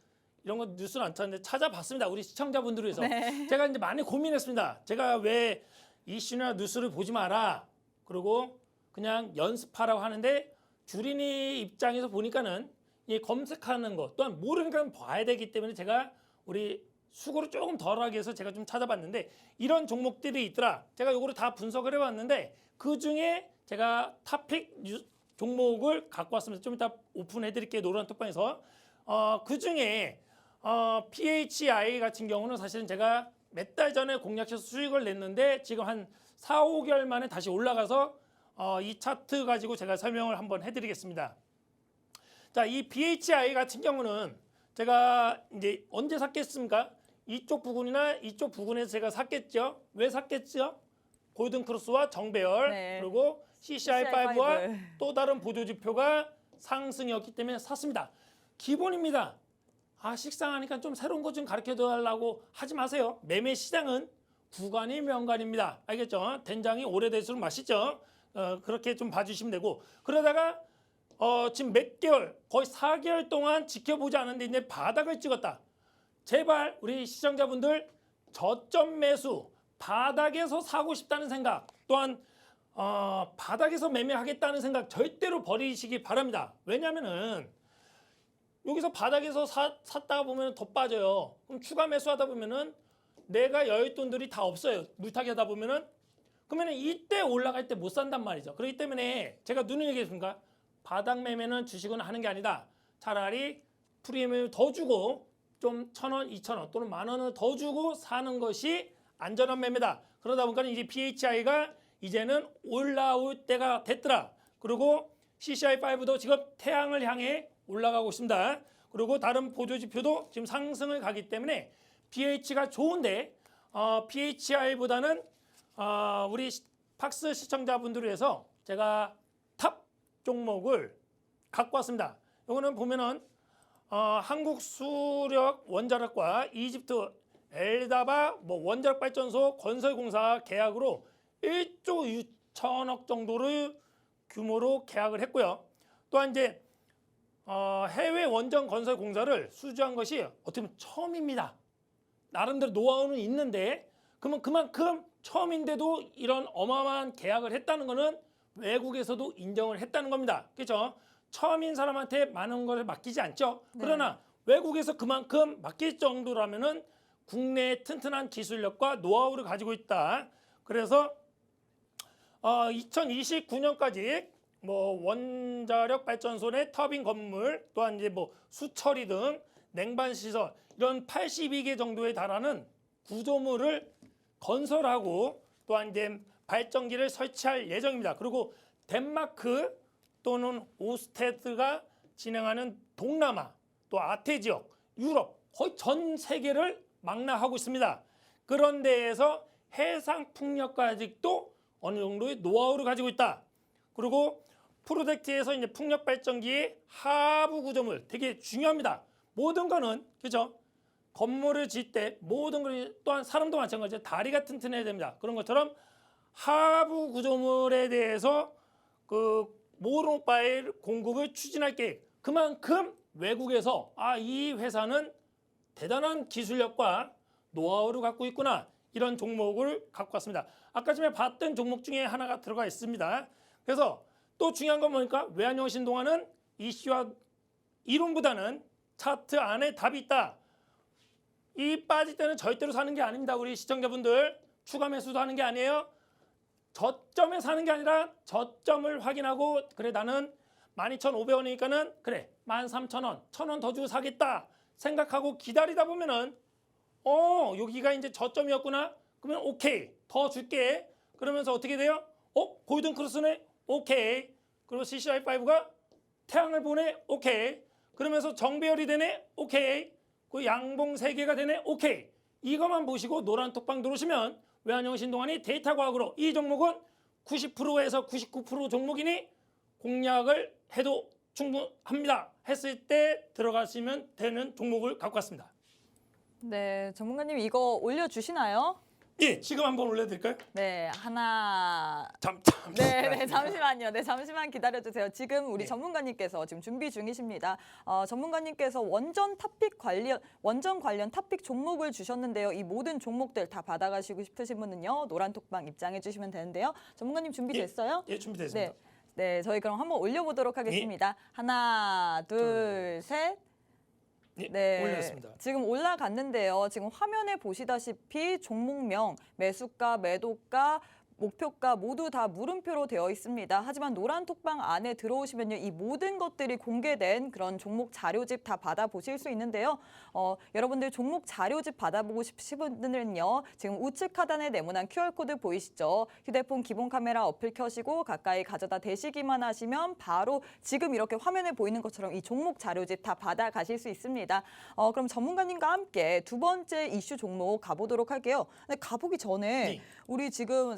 이런 거 뉴스는 안 찾는데 찾아봤습니다. 우리 시청자분들을 위해서. 네. 제가 이제 많이 고민했습니다. 제가 왜 이슈나 뉴스를 보지 마라. 그리고 그냥 연습하라고 하는데 주린이 입장에서 보니까는 이 검색하는 것 또한 모르니까 봐야 되기 때문에 제가 우리 수고를 조금 덜하게 해서 제가 좀 찾아봤는데 이런 종목들이 있더라. 제가 요거를 다 분석을 해봤는데 그 중에 제가 탑픽 종목을 갖고 왔습니다. 좀 이따 오픈해 드릴게요. 노란 톡방에서. 그 중에 PHI 같은 경우는 사실은 제가 몇 달 전에 공략해서 수익을 냈는데 지금 한 4, 5개월 만에 다시 올라가서 이 차트 가지고 제가 설명을 한번 해드리겠습니다. 자, 이 PHI 같은 경우는 제가 이제 언제 샀겠습니까? 이쪽 부근이나 이쪽 부근에서 제가 샀겠죠. 왜 샀겠죠? 골든크로스와 정배열 네. 그리고 CCI5와 또 다른 보조지표가 상승이었기 때문에 샀습니다. 기본입니다. 식상하니까 좀 새로운 것 좀 가르쳐달라고 하지 마세요. 매매 시장은 구간이 명간입니다. 알겠죠? 된장이 오래될수록 맛있죠? 그렇게 좀 봐주시면 되고 그러다가 지금 몇 개월, 거의 4개월 동안 지켜보지 않았는데 이제 바닥을 찍었다. 제발 우리 시청자분들 저점 매수, 바닥에서 사고 싶다는 생각, 또한 바닥에서 매매하겠다는 생각 절대로 버리시기 바랍니다. 왜냐하면은 여기서 바닥에서 샀다가 보면 더 빠져요. 그럼 추가 매수하다 보면은 내가 여윳돈들이 다 없어요. 물타기 하다 보면은 그러면 이때 올라갈 때 못 산단 말이죠. 그렇기 때문에 제가 누누이 얘기했습니까? 바닥 매매는 주식은 하는 게 아니다. 차라리 프리미엄을 더 주고 좀 1,000원, 2,000원 또는 10,000원을 더 주고 사는 것이 안전한 매매다. 그러다 보니까 이제 PHI가 이제는 올라올 때가 됐더라. 그리고 CCI5도 지금 태양을 향해 올라가고 있습니다. 그리고 다른 보조지표도 지금 상승을 가기 때문에 PH가 좋은데 PHI보다는 우리 팍스 시청자분들을 위해서 제가 탑 종목을 갖고 왔습니다. 이거는 보면은 한국 수력 원자력과 이집트 엘다바 원자력 발전소 건설공사 계약으로 1조 6천억 정도를 규모로 계약을 했고요. 또한 이제 해외 원전 건설 공사를 수주한 것이 어떻게 보면 처음입니다. 나름대로 노하우는 있는데 그만큼 처음인데도 이런 어마어마한 계약을 했다는 것은 외국에서도 인정을 했다는 겁니다. 그렇죠? 처음인 사람한테 많은 걸 맡기지 않죠. 네. 그러나 외국에서 그만큼 맡길 정도라면은 국내의 튼튼한 기술력과 노하우를 가지고 있다. 그래서 2029년까지 원자력 발전소 내 터빈 건물 또한 이제 수처리 등 냉반 시설 이런 82개 정도에 달하는 구조물을 건설하고 또한 이제 발전기를 설치할 예정입니다. 그리고 덴마크 또는 오스테드가 진행하는 동남아 또 아태 지역, 유럽 거의 전 세계를 망라하고 있습니다. 그런 데에서 해상 풍력과 아직도 어느 정도의 노하우를 가지고 있다. 그리고 프로젝트에서 이제 풍력 발전기의 하부 구조물 되게 중요합니다. 모든 거는 그죠? 건물을 짓을 때 모든 것 또한 사람도 마찬가지로 다리가 튼튼해야 됩니다. 그런 것처럼 하부 구조물에 대해서 그 모노파일 공급을 추진할 계획. 그만큼 외국에서 이 회사는 대단한 기술력과 노하우를 갖고 있구나. 이런 종목을 갖고 왔습니다. 아까 전에 봤던 종목 중에 하나가 들어가 있습니다. 그래서 또 중요한 건 뭐니까 외환형 신동아는 이슈와 이론보다는 차트 안에 답이 있다. 이 빠질 때는 절대로 사는 게 아닙니다. 우리 시청자분들 추가 매수도 하는 게 아니에요. 저점에 사는 게 아니라 저점을 확인하고 그래 나는 12,500원이니까는 그래 13,000원 1,000원 더 주고 사겠다 생각하고 기다리다 보면은 여기가 이제 저점이었구나. 그러면 오케이 더 줄게. 그러면서 어떻게 돼요? 골든 크로스네. 오케이. 그리고 CCI5가 태양을 보내. 오케이. 그러면서 정배열이 되네. 오케이. 그 양봉 3개가 되네. 오케이. 이것만 보시고 노란 톡방 들어오시면 외환형 신동환이 데이터 과학으로 이 종목은 90%에서 99% 종목이니 공략을 해도 충분합니다. 했을 때 들어가시면 되는 종목을 갖고 왔습니다. 네, 전문가님 이거 올려주시나요? 예, 지금 한번 올려드릴까요? 네, 하나. 잠시만요. 잠시만요. 네, 잠시만 기다려주세요. 지금 우리 네. 전문가님께서 지금 준비 중이십니다. 전문가님께서 원전 관련 탑픽 종목을 주셨는데요. 이 모든 종목들 다 받아가시고 싶으신 분은요, 노란 톡방 입장해 주시면 되는데요. 전문가님 준비됐어요? 예, 준비됐습니다. 네, 저희 그럼 한번 올려보도록 하겠습니다. 하나, 둘, 셋. 네, 올렸습니다. 지금 올라갔는데요. 지금 화면에 보시다시피 종목명, 매수가, 매도가, 목표가 모두 다 물음표로 되어 있습니다. 하지만 노란 톡방 안에 들어오시면요. 이 모든 것들이 공개된 그런 종목 자료집 다 받아보실 수 있는데요. 여러분들 종목 자료집 받아보고 싶으신 분들은요. 지금 우측 하단에 네모난 QR코드 보이시죠? 휴대폰 기본 카메라 어플 켜시고 가까이 가져다 대시기만 하시면 바로 지금 이렇게 화면에 보이는 것처럼 이 종목 자료집 다 받아가실 수 있습니다. 그럼 전문가님과 함께 두 번째 이슈 종목 가보도록 할게요. 근데 가보기 전에 네. 우리 지금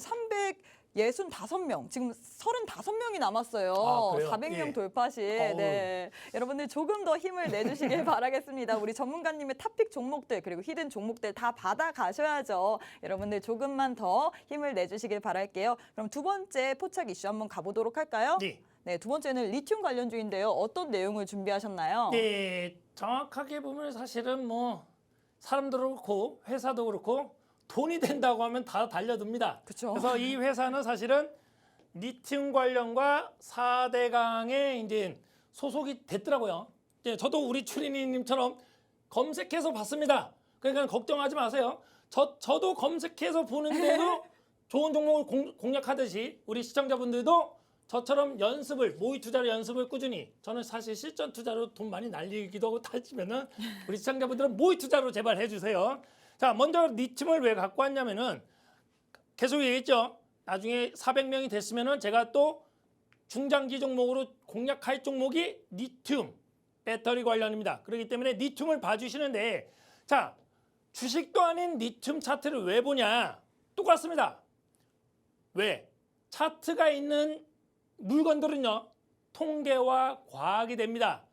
365명, 지금 35명이 남았어요. 그래요? 400명 예. 돌파 시. 네. 여러분들 조금 더 힘을 내주시길 바라겠습니다. 우리 전문가님의 탑픽 종목들 그리고 히든 종목들 다 받아가셔야죠. 여러분들 조금만 더 힘을 내주시길 바랄게요. 그럼 두 번째 포착 이슈 한번 가보도록 할까요? 네. 네, 두 번째는 리튬 관련주인데요. 어떤 내용을 준비하셨나요? 네, 정확하게 보면 사실은 뭐 사람도 그렇고 회사도 그렇고 돈이 된다고 하면 다 달려듭니다. 그쵸. 그래서 이 회사는 사실은 리튬 관련과 4대강에 이제 소속이 됐더라고요. 이제 저도 우리 추리닝님처럼 검색해서 봤습니다. 그러니까 걱정하지 마세요. 저도 검색해서 보는데도 좋은 종목을 공략하듯이 우리 시청자분들도 저처럼 모의 투자로 연습을 꾸준히, 저는 사실 실전 투자로 돈 많이 날리기도 하고 타시면은 우리 시청자분들은 모의 투자로 제발 해주세요. 자, 먼저 리튬을 왜 갖고 왔냐면은 계속 얘기했죠. 나중에 400명이 됐으면은 제가 또 중장기 종목으로 공략할 종목이 리튬 배터리 관련입니다. 그렇기 때문에 리튬을 봐주시는데, 자, 주식도 아닌 리튬 차트를 왜 보냐? 똑같습니다. 왜? 차트가 있는 물건들은요, 통계와 과학이 됩니다.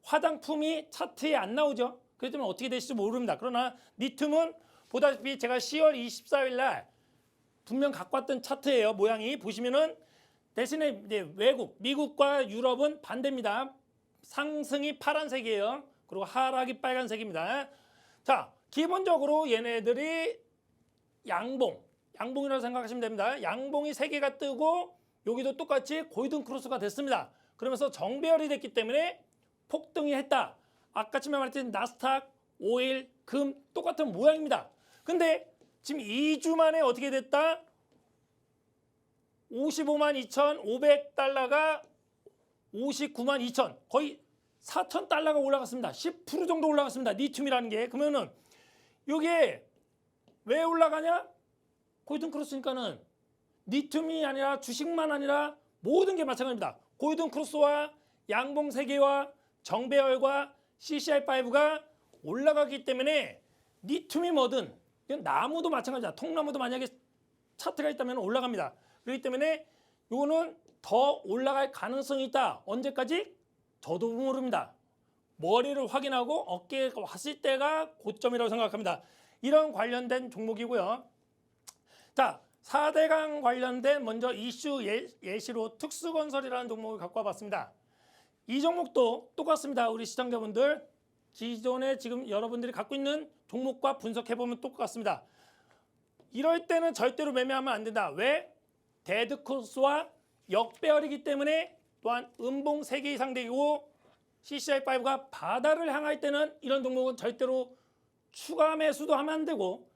화장품이 차트에 안 나오죠. 그렇기 때문에 어떻게 될지 모릅니다. 그러나 리튬은 보다시피 제가 10월 24일 날 분명 갖고 왔던 차트예요. 모양이 보시면은 대신에 이제 외국, 미국과 유럽은 반대입니다. 상승이 파란색이에요. 그리고 하락이 빨간색입니다. 자, 기본적으로 얘네들이 양봉이라고 생각하시면 됩니다. 양봉이 3개가 뜨고 여기도 똑같이 골든 크로스가 됐습니다. 그러면서 정배열이 됐기 때문에 폭등이 했다. 아까쯤에 말했던 나스닥, 오일, 금 똑같은 모양입니다. 근데 지금 2주 만에 어떻게 됐다? 552,500달러가 592,200, 거의 4,000달러가 올라갔습니다. 10% 정도 올라갔습니다. 리튬이라는 게. 그러면은 이게 왜 올라가냐? 골든 크로스니까는 리튬이 아니라 주식만 아니라 모든 게 마찬가지입니다. 골든 크로스와 양봉 3개와 정배열과 CCI5가 올라가기 때문에 리튬이 뭐든 이건 나무도 마찬가지다. 통나무도 만약에 차트가 있다면 올라갑니다. 그렇기 때문에 이거는 더 올라갈 가능성이 있다. 언제까지? 저도 모릅니다. 머리를 확인하고 어깨에 왔을 때가 고점이라고 생각합니다. 이런 관련된 종목이고요. 자, 4대강 관련된 먼저 이슈 예시로 특수건설이라는 종목을 갖고 와봤습니다. 이 종목도 똑같습니다. 우리 시청자분들 기존에 지금 여러분들이 갖고 있는 종목과 분석해보면 똑같습니다. 이럴 때는 절대로 매매하면 안 된다. 왜? 데드코스와 역배열이기 때문에 또한 음봉 3개 이상 되고 CCI5가 바다를 향할 때는 이런 종목은 절대로 추가 매수도 하면 안 되고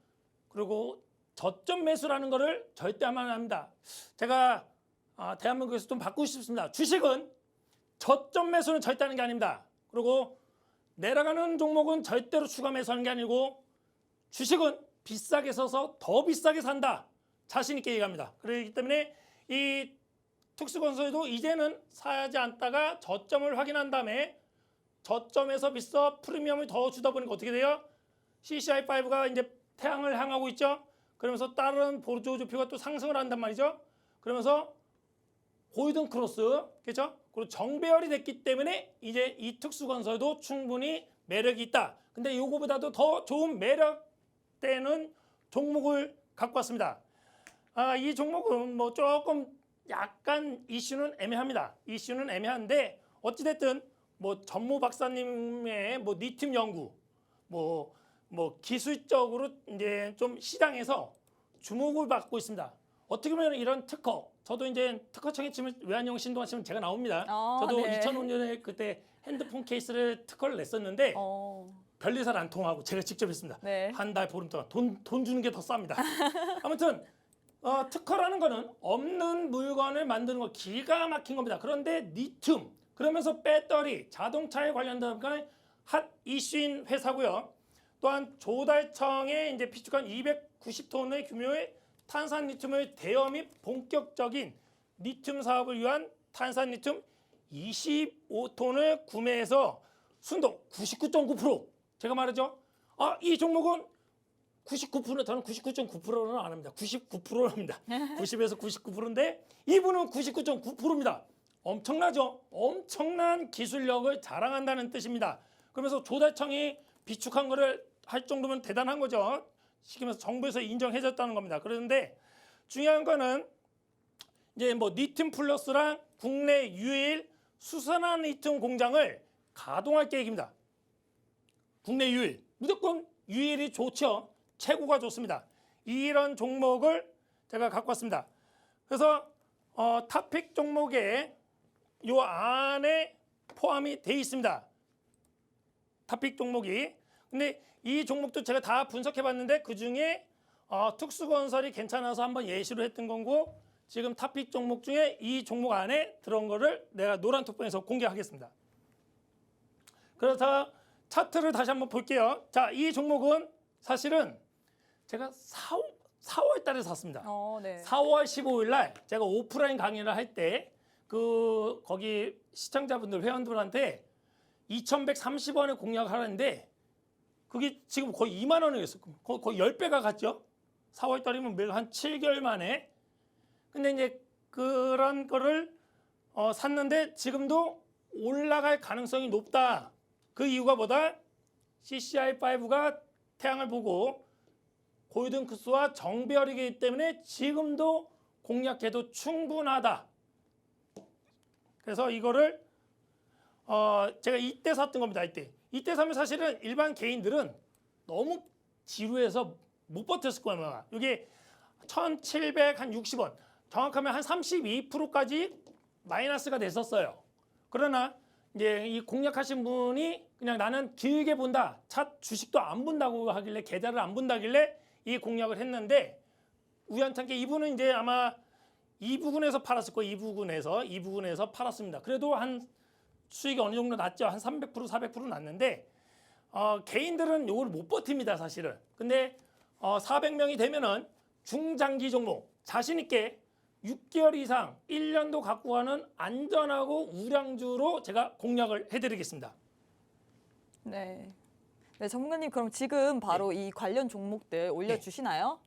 그리고 저점 매수라는 거를 절대 하면 안 합니다. 제가 대한민국에서 좀 바꾸고 싶습니다. 주식은 저점 매수는 절대 하는 게 아닙니다. 그리고 내려가는 종목은 절대로 추가 매수하는 게 아니고 주식은 비싸게 써서 더 비싸게 산다. 자신 있게 얘기합니다. 그렇기 때문에 이 특수건설도 이제는 사지 않다가 저점을 확인한 다음에 저점에서 비싸 프리미엄을 더 주다 보니까 어떻게 돼요? CCI5가 이제 태양을 향하고 있죠. 그러면서 다른 보조지표가 또 상승을 한단 말이죠. 그러면서 골든 크로스, 그렇죠? 그리고 정배열이 됐기 때문에 이제 이 특수건설도 충분히 매력이 있다. 근데 이거보다도 더 좋은 매력되는 종목을 갖고 왔습니다. 이 종목은 뭐 조금 약간 이슈는 애매합니다. 이슈는 애매한데 어찌됐든 뭐 전무 박사님의 뭐 리튬 연구, 뭐 기술적으로 이제 좀 시장에서 주목을 받고 있습니다. 어떻게 보면 이런 특허, 저도 이제 특허청에 치면 외환용 신동아 치면 제가 나옵니다. 저도 네. 2005년에 그때 핸드폰 케이스를 특허를 냈었는데 별리사를 안 통하고 제가 직접 했습니다. 네. 한 달 보름 동안 돈 주는 게 더 쌉니다. 아무튼 특허라는 거는 없는 물건을 만드는 거 기가 막힌 겁니다. 그런데 리튬 그러면서 배터리, 자동차에 관련된 핫 이슈인 회사고요. 또한 조달청에 이제 비축한 290톤의 규모의 탄산 리튬의 대여 및 본격적인 리튬 사업을 위한 탄산 리튬 25톤을 구매해서 순도 99.9%. 제가 말하죠. 이 종목은 99%, 저는 99.9%는 안 합니다. 99%를 합니다. 90에서 99%인데 이분은 99.9%입니다. 엄청나죠? 엄청난 기술력을 자랑한다는 뜻입니다. 그러면서 조달청이 비축한 거를 할 정도면 대단한 거죠. 시키면서 정부에서 인정해줬다는 겁니다. 그런데 중요한 거는 이제 뭐 리튬 플러스랑 국내 유일 수산화 리튬 공장을 가동할 계획입니다. 국내 유일. 무조건 유일이 좋죠. 최고가 좋습니다. 이런 종목을 제가 갖고 왔습니다. 그래서 탑픽 종목에 요 안에 포함이 돼 있습니다. 탑픽 종목이. 근데 이 종목도 제가 다 분석해 봤는데 그중에 특수건설이 괜찮아서 한번 예시로 했던 거고 지금 탑픽 종목 중에 이 종목 안에 들어온 거를 내가 노란 톡방에서 공개하겠습니다. 그래서 차트를 다시 한번 볼게요. 자, 이 종목은 사실은 제가 4월 달에 샀습니다. 네. 4월 15일 날 제가 오프라인 강의를 할 때 거기 시청자분들 회원들한테 2,130원에 공략하는데 그게 지금 거의 2만 원이었어요. 거의 10배가 갔죠. 4월 달이면 매일 한 7개월 만에. 근데 이제 그런 거를 샀는데 지금도 올라갈 가능성이 높다. 그 이유가 뭐다? CCI5가 태양을 보고 골든크스와 정배열이기 때문에 지금도 공략해도 충분하다. 그래서 이거를 제가 이때 샀던 겁니다. 이때 사면 사실은 일반 개인들은 너무 지루해서 못 버텼을 거예요. 이게 1,760원 정확하면 한 32%까지 마이너스가 됐었어요. 그러나 이제 이 공략하신 분이 그냥 나는 길게 본다. 주식도 안 본다고 하길래 계좌를 안 본다길래 이 공략을 했는데 우연찮게 이분은 이제 아마 이 부분에서 팔았을 거예요. 이 부분에서 팔았습니다. 그래도 한 수익이 어느 정도 났죠. 한 300%, 400% 났는데 개인들은 이걸 못 버팁니다, 사실은. 근데 400명이 되면은 중장기 종목 자신 있게 6개월 이상 1년도 갖고 가는 안전하고 우량주로 제가 공략을 해드리겠습니다. 네. 네, 전문가님 그럼 지금 바로 이 관련 종목들 올려주시나요?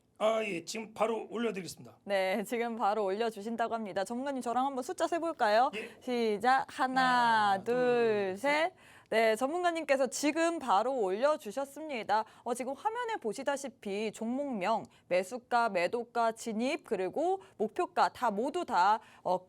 예, 지금 바로 올려드리겠습니다. 네, 지금 바로 올려주신다고 합니다. 전문가님 저랑 한번 숫자 세볼까요? 예. 시작. 하나, 둘, 셋. 네, 전문가님께서 지금 바로 올려주셨습니다. 지금 화면에 보시다시피 종목명, 매수가, 매도가, 진입, 그리고 목표가 다 모두 다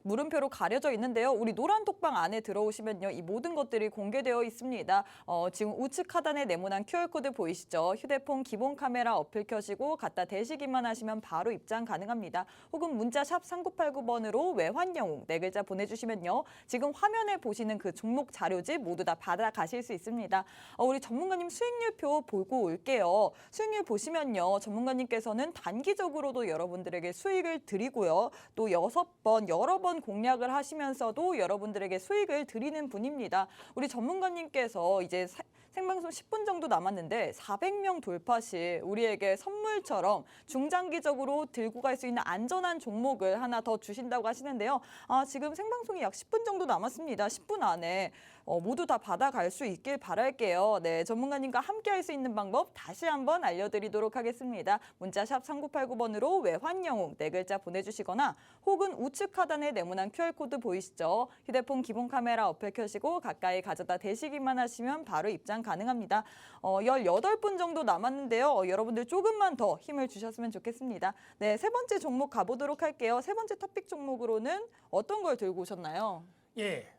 물음표로 가려져 있는데요. 우리 노란 톡방 안에 들어오시면요. 이 모든 것들이 공개되어 있습니다. 지금 우측 하단에 네모난 QR코드 보이시죠? 휴대폰 기본 카메라 어플 켜시고 갖다 대시기만 하시면 바로 입장 가능합니다. 혹은 문자 샵 3989번으로 외환영웅 4글자 보내주시면요. 지금 화면에 보시는 그 종목 자료집 모두 다 받아가실 수 있습니다. 우리 전문가님 수익률표 보고 올게요. 수익률 보시면요. 전문가님께서는 단기적으로도 여러분들에게 수익을 드리고요. 또 6번, 여러 번 공략을 하시면서도 여러분들에게 수익을 드리는 분입니다. 우리 전문가님께서 이제 생방송 10분 정도 남았는데 400명 돌파 시 우리에게 선물처럼 중장기적으로 들고 갈 수 있는 안전한 종목을 하나 더 주신다고 하시는데요. 지금 생방송이 약 10분 정도 남았습니다. 10분 안에 모두 다 받아갈 수 있길 바랄게요. 네, 전문가님과 함께 할 수 있는 방법 다시 한번 알려드리도록 하겠습니다. 문자 샵 3989번으로 외환영웅 4글자 보내주시거나 혹은 우측 하단에 네모난 QR코드 보이시죠? 휴대폰 기본 카메라 어플 켜시고 가까이 가져다 대시기만 하시면 바로 입장 가능합니다. 18분 정도 남았는데요. 여러분들 조금만 더 힘을 주셨으면 좋겠습니다. 네, 세 번째 종목 가보도록 할게요. 세 번째 토픽 종목으로는 어떤 걸 들고 오셨나요? 예.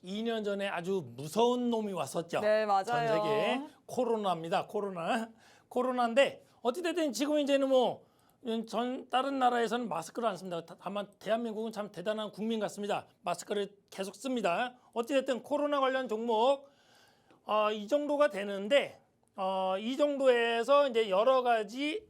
2년 전에 아주 무서운 놈이 왔었죠. 네, 맞아요. 전 세계 코로나입니다. 코로나인데 어찌됐든 지금 이제는 뭐 다른 나라에서는 마스크를 안 씁니다. 다만 대한민국은 참 대단한 국민 같습니다. 마스크를 계속 씁니다. 어찌됐든 코로나 관련 종목 이 정도가 되는데 이 정도에서 이제 여러 가지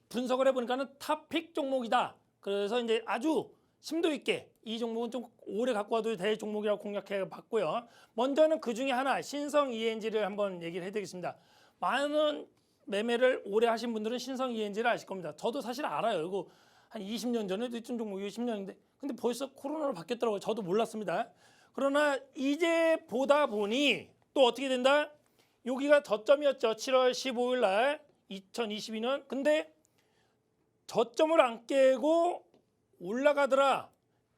분석을 해보니까는 탑픽 종목이다. 그래서 이제 아주 심도 있게 이 종목은 좀 오래 갖고 와도 될 종목이라고 공략해 봤고요. 먼저는 그 중에 하나 신성 ENG를 한번 얘기를 해드리겠습니다. 많은 매매를 오래 하신 분들은 신성 ENG를 아실 겁니다. 저도 사실 알아요. 이거 한 20년 전에도 있던 종목이 10년인데 근데 벌써 코로나로 바뀌었더라고요. 저도 몰랐습니다. 그러나 이제 보다 보니 또 어떻게 된다? 여기가 저점이었죠. 7월 15일 날 2022년. 근데 저점을 안 깨고 올라가더라.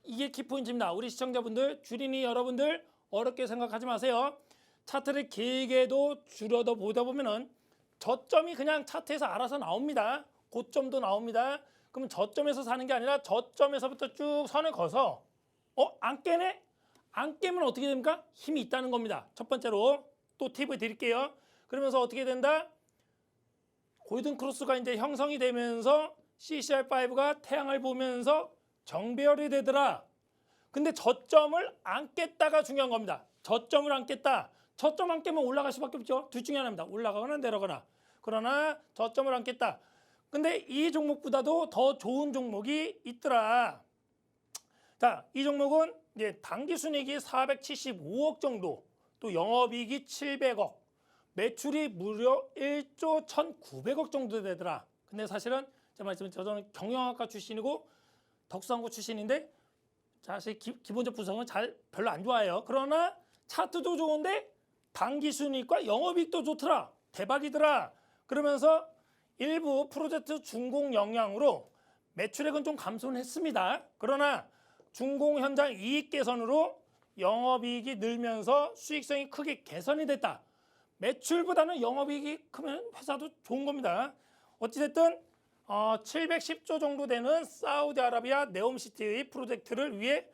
이게 키포인트입니다. 우리 시청자분들, 주린이 여러분들 어렵게 생각하지 마세요. 차트를 길게도 줄여도 보다 보면은 저점이 그냥 차트에서 알아서 나옵니다. 고점도 나옵니다. 그러면 저점에서 사는 게 아니라 저점에서부터 쭉 선을 그어서 안 깨네? 안 깨면 어떻게 됩니까? 힘이 있다는 겁니다. 첫 번째로 또 팁을 드릴게요. 그러면서 어떻게 된다? 골든 크로스가 이제 형성이 되면서 CCR5가 태양을 보면서 정배열이 되더라. 근데 저점을 안 깼다가 중요한 겁니다. 저점을 안 깼다. 저점 안 깨면 올라갈 수밖에 없죠. 둘 중에 하나입니다. 올라가거나 내려가나. 그러나 저점을 안 깼다. 근데 이 종목보다도 더 좋은 종목이 있더라. 자, 이 종목은 이제 당기순이익이 475억 정도, 또 영업이익이 700억, 매출이 무려 1조 1,900억 정도 되더라. 근데 사실은 제가 말씀드린 저는 경영학과 출신이고 덕수항고 출신인데 사실 기본적 구성은 별로 안 좋아해요. 그러나 차트도 좋은데 당기순이익과 영업이익도 좋더라. 대박이더라. 그러면서 일부 프로젝트 준공 영향으로 매출액은 좀 감소는 했습니다. 그러나 준공 현장 이익 개선으로 영업이익이 늘면서 수익성이 크게 개선이 됐다. 매출보다는 영업이익이 크면 회사도 좋은 겁니다. 어찌됐든 710조 정도 되는 사우디아라비아 네옴시티의 프로젝트를 위해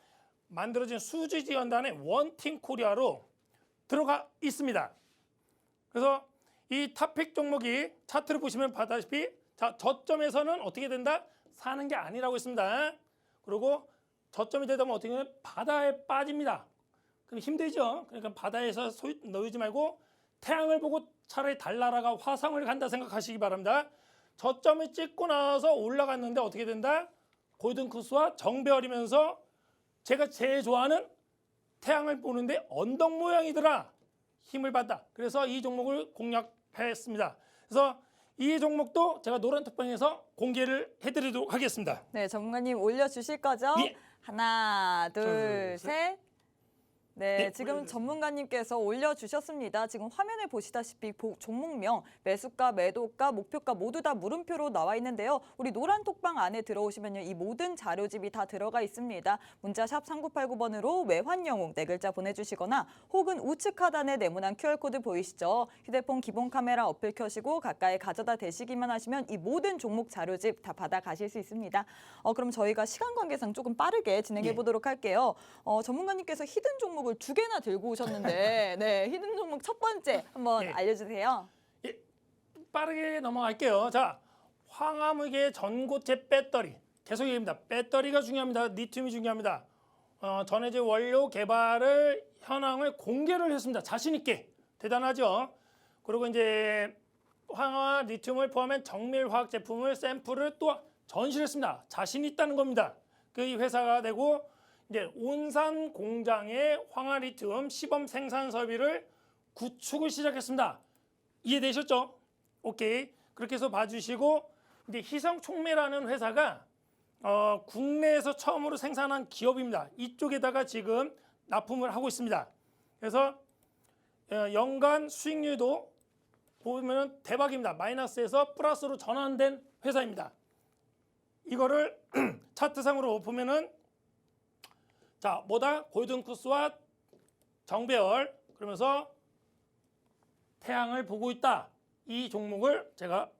만들어진 수주지원단의 원팀 코리아로 들어가 있습니다. 그래서 이 탑픽 종목이 차트를 보시면 봐다시피 자, 저점에서는 어떻게 된다? 사는 게 아니라고 했습니다. 그리고 저점이 되다 보면 어떻게 되면 바다에 빠집니다. 그럼 힘들죠. 그러니까 바다에서 놓이지 말고 태양을 보고 차라리 달나라가 화성을 간다 생각하시기 바랍니다. 저점을 찍고 나서 올라갔는데 어떻게 된다? 골든크로스와 정배열이면서 제가 제일 좋아하는 태양을 보는데 언덕 모양이더라. 힘을 받다. 그래서 이 종목을 공략했습니다. 그래서 이 종목도 제가 노란 톡방에서 공개를 해드리도록 하겠습니다. 네, 전문가님 올려주실 거죠? 예. 하나, 둘, 둘, 셋. 네, 네, 지금 올려주셨습니다. 전문가님께서 올려주셨습니다. 지금 화면에 보시다시피 종목명, 매수가, 매도가, 목표가 모두 다 물음표로 나와 있는데요. 우리 노란 톡방 안에 들어오시면요. 이 모든 자료집이 다 들어가 있습니다. 문자 샵 3989번으로 외환영웅 네 글자 보내주시거나 혹은 우측 하단에 네모난 QR코드 보이시죠? 휴대폰 기본 카메라 어플 켜시고 가까이 가져다 대시기만 하시면 이 모든 종목 자료집 다 받아가실 수 있습니다. 그럼 저희가 시간 관계상 조금 빠르게 진행해 보도록 할게요. 전문가님께서 히든 종목을 두 개나 들고 오셨는데 네, 히든 종목 첫 번째 한번 예. 알려주세요. 예, 빠르게 넘어갈게요. 자, 황화무계 전고체 배터리. 계속 얘기합니다. 배터리가 중요합니다. 리튬이 중요합니다. 전해질 원료 개발을 현황을 공개를 했습니다. 자신 있게. 대단하죠? 그리고 이제 황화 리튬을 포함한 정밀 화학 제품을 샘플을 또 전시했습니다. 자신 있다는 겁니다. 그 회사가 되고 이제 온산 공장의 황화 리튬 시범 생산 설비를 구축을 시작했습니다. 이해되셨죠? 오케이. 그렇게 해서 봐주시고 이제 희성촉매라는 회사가 국내에서 처음으로 생산한 기업입니다. 이쪽에다가 지금 납품을 하고 있습니다. 그래서 연간 수익률도 보면 대박입니다. 마이너스에서 플러스로 전환된 회사입니다. 이거를 차트상으로 보면은 자, 뭐다? 골든쿠스와 정배열 그러면서 태양을 보고 있다. 이 종목을 제가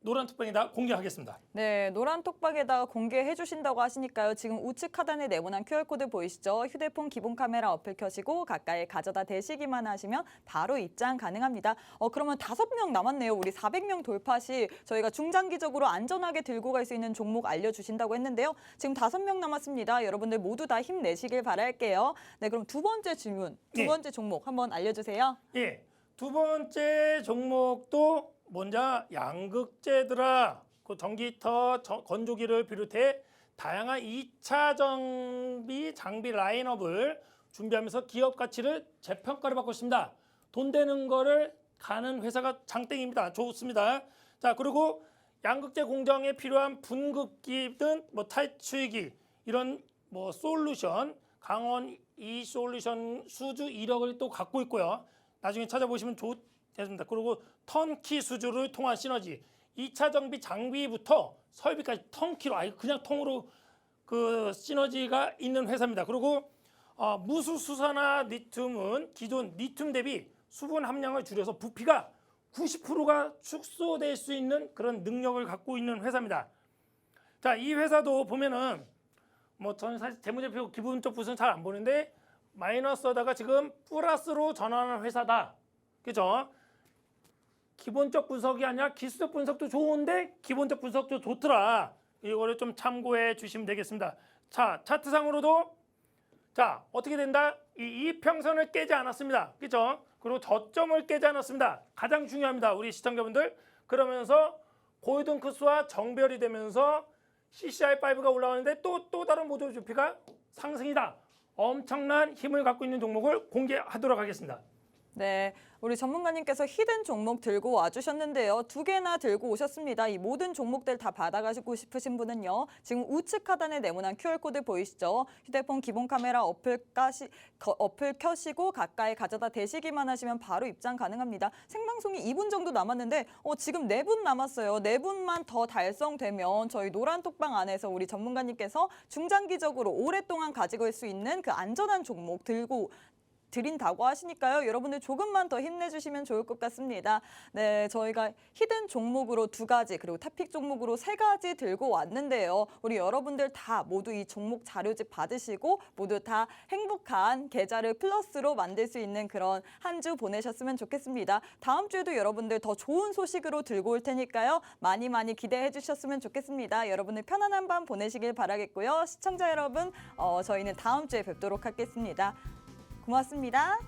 노란 톡방에다 공개하겠습니다. 네, 노란 톡방에다가 공개해 주신다고 하시니까요. 지금 우측 하단에 네모난 QR코드 보이시죠? 휴대폰 기본 카메라 어플 켜시고 가까이 가져다 대시기만 하시면 바로 입장 가능합니다. 그러면 5명 남았네요. 우리 400명 돌파 시 저희가 중장기적으로 안전하게 들고 갈 수 있는 종목 알려주신다고 했는데요. 지금 5명 남았습니다. 여러분들 모두 다 힘내시길 바랄게요. 네, 그럼 두 번째 질문, 두 예. 번째 종목 한번 알려주세요. 예, 두 번째 종목도 먼저 양극재들아, 그 전기터, 건조기를 비롯해 다양한 2차 장비 라인업을 준비하면서 기업 가치를 재평가를 받고 있습니다. 돈 되는 거를 가는 회사가 장땡입니다. 좋습니다. 자, 그리고 양극재 공정에 필요한 분급기든 뭐 탈취기 이런 뭐 솔루션, 강원 이 솔루션 수주 1억을 또 갖고 있고요. 나중에 찾아보시면 좋겠습니다. 그리고 턴키 수주를 통한 시너지, 2차 정비 장비부터 설비까지 턴키로 아예 그냥 통으로 그 시너지가 있는 회사입니다. 그리고 무수수산화 리튬은 기존 리튬 대비 수분 함량을 줄여서 부피가 90%가 축소될 수 있는 그런 능력을 갖고 있는 회사입니다. 자, 이 회사도 보면은 뭐 저는 사실 재무제표 기본적 부분은 잘 안 보는데 마이너스에다가 지금 플러스로 전환하는 회사다. 그죠? 기본적 분석이 아니라 기술적 분석도 좋은데 기본적 분석도 좋더라. 이거를 좀 참고해 주시면 되겠습니다. 자, 차트상으로도 자, 어떻게 된다? 이 이평선을 깨지 않았습니다. 그죠? 그리고 저점을 깨지 않았습니다. 가장 중요합니다. 우리 시청자분들. 그러면서 골든쿠스와 정별이 되면서 CCI5가 올라오는데 또 다른 모듈 주피가 상승이다. 엄청난 힘을 갖고 있는 종목을 공개하도록 하겠습니다. 네, 우리 전문가님께서 히든 종목 들고 와주셨는데요. 2개나 들고 오셨습니다. 이 모든 종목들 다 받아가시고 싶으신 분은요. 지금 우측 하단에 네모난 QR코드 보이시죠? 휴대폰 기본 카메라 어플 켜시고 가까이 가져다 대시기만 하시면 바로 입장 가능합니다. 생방송이 2분 정도 남았는데 지금 4분 남았어요. 4분만 더 달성되면 저희 노란 톡방 안에서 우리 전문가님께서 중장기적으로 오랫동안 가지고 올 수 있는 그 안전한 종목 들고 드린다고 하시니까요. 여러분들 조금만 더 힘내주시면 좋을 것 같습니다. 네, 저희가 히든 종목으로 2가지 그리고 탑픽 종목으로 3가지 들고 왔는데요. 우리 여러분들 다 모두 이 종목 자료집 받으시고 모두 다 행복한 계좌를 플러스로 만들 수 있는 그런 한 주 보내셨으면 좋겠습니다. 다음 주에도 여러분들 더 좋은 소식으로 들고 올 테니까요. 많이 기대해 주셨으면 좋겠습니다. 여러분들 편안한 밤 보내시길 바라겠고요. 시청자 여러분, 저희는 다음 주에 뵙도록 하겠습니다. 고맙습니다.